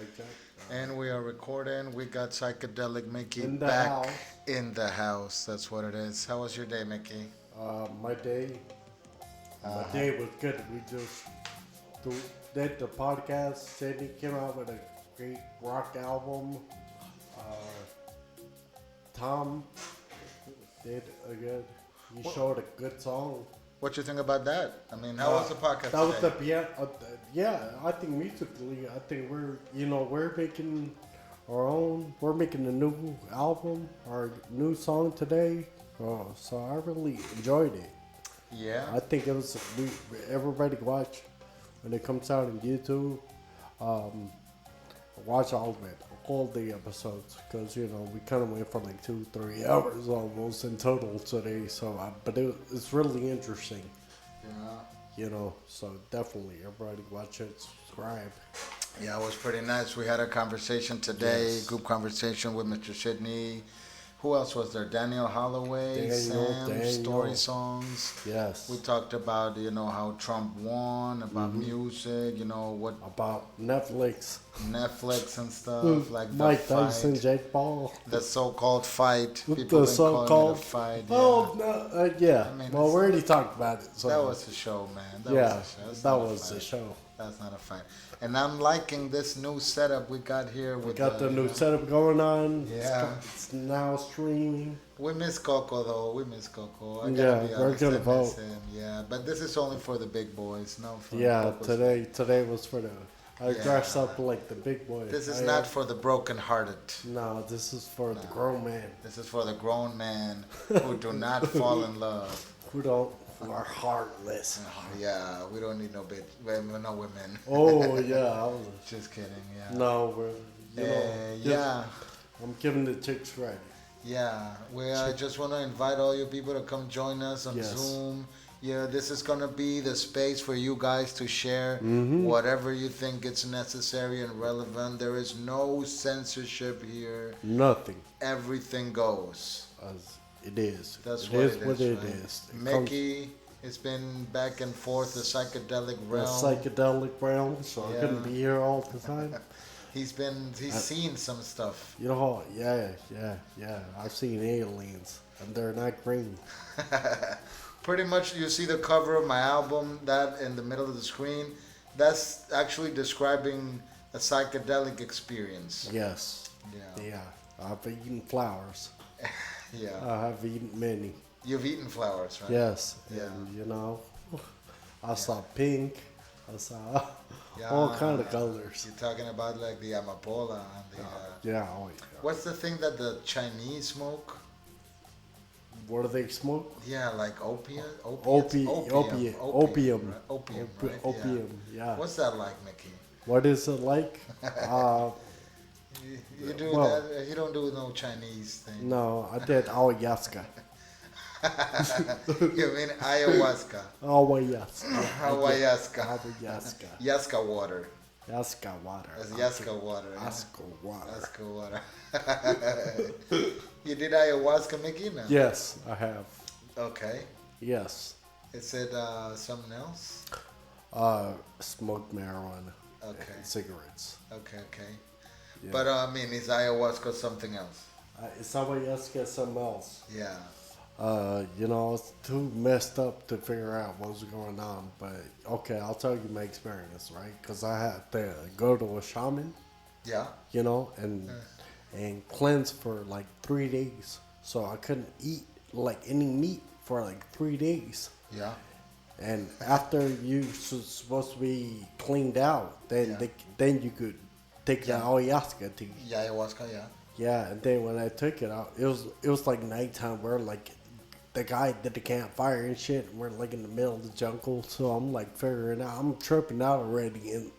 Mic check. And we are recording. We got Psychedelic Mickey In the back house. in the house. That's what it is. How was your day, Mickey? My day. My day was good. We just did the podcast. Sydney came out with a great rock album. Tom did a good. He showed a good song. What you think about that? I mean, how was the podcast That was today? the piano. Yeah, I think musically, I think we're making our own. We're making a new album, our new song today. So I really enjoyed it. Yeah. I think it was everybody watch when it comes out on YouTube. Watch all of it, all the episodes, because we kind of went for like 2-3 hours almost in total today. So, but it's really interesting. Yeah. So definitely everybody watch it, subscribe. Yeah, it was pretty nice. We had a conversation today, Yes. group conversation with Mr. Sidney. Who else was there? Daniel Holloway, Sam, Story Songs. Yes. We talked about, how Trump won, about music, what About Netflix. Netflix and stuff, like the Mike fight, Tyson, Jake Paul. the so-called fight. People The been calling so-called it a fight. Yeah. Oh no, yeah. I mean, Well, we already talked about it. So That was the show, man. That yeah, was the show. That's that not a was the fight. show. That's not a fight. And I'm liking this new setup we got here. We With got the new setup going on. Yeah. It's now streaming. We miss Coco though. We miss Coco. I Yeah, gotta be we're honest, gonna I miss vote. him. Yeah, but this is only for the big boys, no for Yeah, Coco's. today was for the. I Yeah. dressed up like the big boy. This is I, not for the broken-hearted. No, this is for the grown man This is for the grown men who do not fall in love. who are heartless. Yeah, we don't need no bitch, no women. Oh yeah, I was. Just kidding. Yeah. No, we're. Yeah. I'm giving the chicks right. Yeah, I just want to invite all you people to come join us on Yes. Zoom. Yeah, this is going to be the space for you guys to share Mm-hmm. whatever you think is necessary and relevant. There is no censorship here. Nothing. Everything goes. As it is. That's it what is it what is, it right? is. It Mickey has been back and forth the psychedelic comes realm. the psychedelic realm, so Yeah. I couldn't be here all the time. He's seen some stuff. Yeah. I've seen aliens, and they're not green. Pretty much, you see the cover of my album, that in the middle of the screen. That's actually describing a psychedelic experience. Yes. Yeah. Yeah. I've eaten flowers. Yeah. I have eaten many. You've eaten flowers, right? Yes. Yeah. And I saw pink. I saw Yeah. all kind of colors. You're talking about like the amapola and the. Yeah. Oh, yeah. What's the thing that the Chinese smoke? What do they smoke? Yeah, like opium. Opium. Right? Opium. Right? Opium. Yeah. What's that like, Mickey? What is it like? You do Well- that? You don't do no Chinese thing. No, I did ayahuasca. You mean ayahuasca? Ayahuasca. Ayahuasca. Ayahuasca. Yaska water. Yaska water. That's Yaska water. Yeah? Yaska water. Yaska water. You did ayahuasca, Mickey? No? Yes, I have. Okay. Yes. Is it something else? Smoked marijuana. Okay. And cigarettes. Okay. Yeah. But I mean, is ayahuasca something else? It's ayahuasca something else. Yeah. It's too messed up to figure out what's going on. But okay, I'll tell you my experience, right? Because I had to go to a shaman, Yeah. and cleanse for like 3 days. So I couldn't eat like any meat for like 3 days. Yeah. And after you supposed to be cleaned out, then Yeah. then you could take the ayahuasca tea. Yeah, ayahuasca. Yeah. Yeah, and then when I took it out, it was like nighttime. We're like the guy did the campfire and shit. And we're like in the middle of the jungle, so I'm like figuring out. I'm tripping out already, and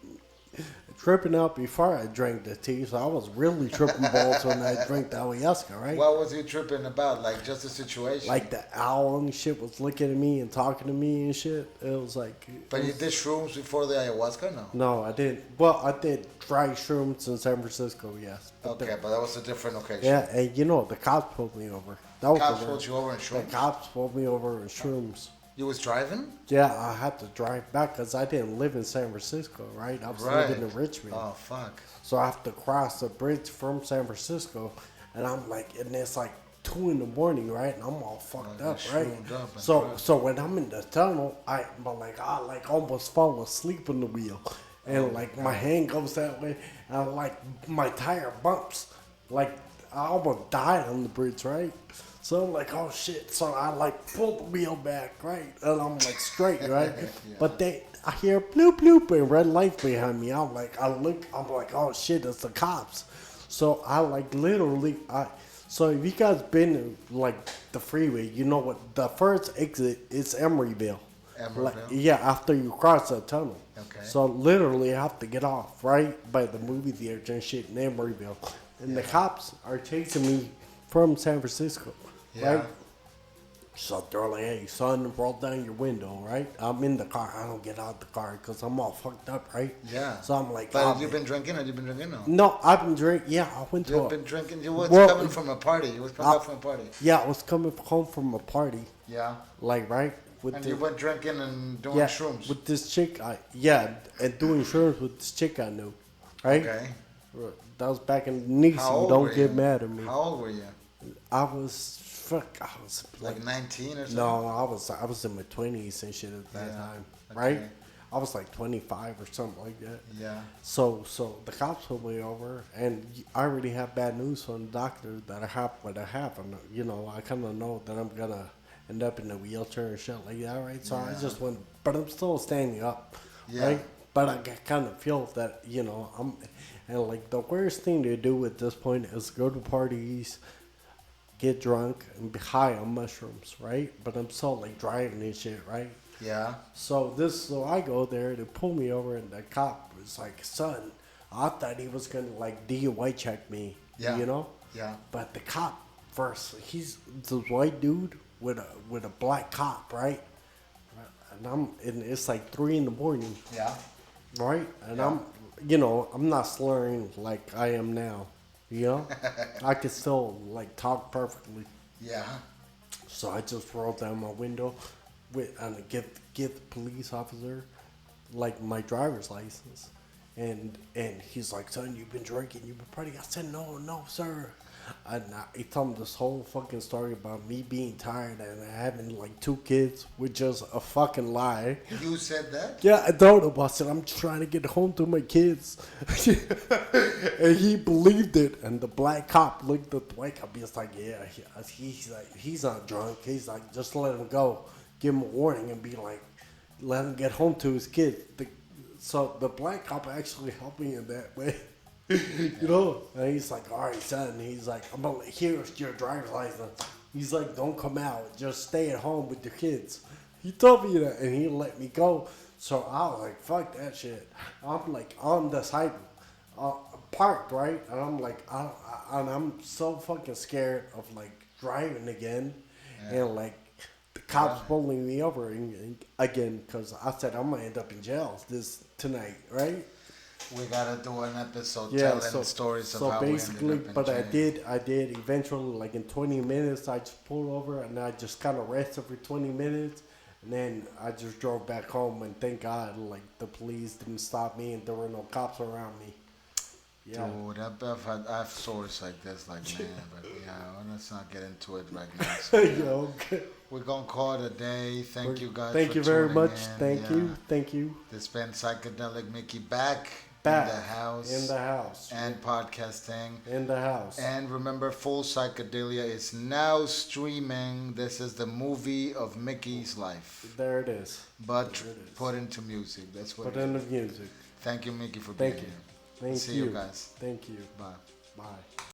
tripping out before I drank the tea. So I was really tripping balls when I drank the ayahuasca, right? What was you tripping about? Like just the situation? Like the owl and shit was looking at me and talking to me and shit. It was like. But you did shrooms before the ayahuasca, no? No, I didn't. Well, I did dry shrooms in San Francisco, yes. Okay, but that was a different occasion. Yeah, and the cops pulled me over. That was Cops the pulled worst. you over in The shrooms. cops pulled me over in shrooms. You was driving? Yeah, I had to drive back because I didn't live in San Francisco, right? I was Right. living in Richmond. Oh fuck. So I have to cross the bridge from San Francisco, and I'm like, and it's like 2 in the morning, right? And I'm all fucked you're up, right? shroomed up and So drunk. so when I'm in the tunnel, I like almost fall asleep on the wheel, and like my hand goes that way, and like my tire bumps, like I almost died on the bridge, right? So I'm like, oh shit. So I like pull the wheel back, right? And I'm like straight, right? Yeah. But I hear bloop bloop and red lights behind me. I'm like, I'm like, oh shit, it's the cops. So I like literally, so if you guys been to, like the freeway, you know what the first exit is Emeryville. Like, Emeryville? yeah, after you cross the tunnel. Okay. So literally I have to get off, right? By the movie theater and shit in Emeryville. And the cops are chasing me from San Francisco. Yeah. Right? So they're like, hey, son, roll down your window, right? I'm in the car. I don't get out the car because I'm all fucked up, right? Yeah. So I'm like, But oh, have you been drinking? Have you been drinking? No. No, I've been drinking. Yeah, I went to You've a, been drinking. You was Well, coming from a party. You was coming back from a party. yeah, I was coming home from a party, Yeah. like, right? With And the, you went drinking and doing yeah, shrooms. with this chick, and doing shrooms with this chick I knew, right? Okay. That was back in Nice. How old Don't were get you? mad at me. How old were you? I was Like 19 or something? no, I was in my 20s and shit at that Yeah, time, okay. right? I was like 25 or something like that. Yeah. So the cops pulled me over, and I already have bad news from the doctor that I have what I have, and I kind of know that I'm gonna end up in a wheelchair and shit like that, right? So I Yeah. just went, but I'm still standing up, Yeah. right? But I kind of feel that and like the worst thing to do at this point is go to parties, get drunk, and be high on mushrooms, right? But I'm still like driving and shit, right? Yeah. So I go there, they pull me over, and the cop was like, son, I thought he was gonna like DUI check me, Yeah. Yeah. But the cop first, he's the white dude with a black cop, right? And it's like 3 a.m, Yeah. right? And Yeah. I'm not slurring like I am now, I can still like talk perfectly. Yeah. So I just rolled down my window and give the police officer like my driver's license, and he's like, son, you've been drinking, you've been partying. I said, no, sir. And he told me this whole fucking story about me being tired and having like 2 kids, which is a fucking lie. You said that? Yeah, I told him. I said, I'm trying to get home to my kids. And he believed it. And the black cop looked at the white cop. He's like, yeah. He's like, he's not drunk. He's like, just let him go. Give him a warning and be like, let him get home to his kids. So the black cop actually helped me in that way. And he's like, all right, son. He's like, here's your driver's license. He's like, don't come out. Just stay at home with your kids. He told me that, and he let me go. So I was like, fuck that shit. I'm like on the side, parked, right? And I'm like, I'm so fucking scared of like driving again, and like the cops pulling me over again because I said I'm gonna end up in jail tonight, right? We gotta do an episode Yeah, telling stories of so how basically, we ended up but in jail. I did eventually, like in 20 minutes, I just pulled over and I just kind of rested for 20 minutes, and then I just drove back home, and thank God, like the police didn't stop me and there were no cops around me. Yeah. Dude, I have stories like this, like man, but yeah, let's not get into it right now. So, Yo, okay. we're gonna call it a day. Thank you guys. Thank for you very tuning much. in. Thank you. This been Psychedelic Mickey back in Back the house. in the house. And podcasting. In the house. And remember, Full Psychedelia is now streaming. This is the movie of Mickey's life, There it is. but There it is. put into music. That's what. Put in the music. Thank you, Mickey, for being Thank you. here. Thank See you. you guys. Thank you. Bye. Bye.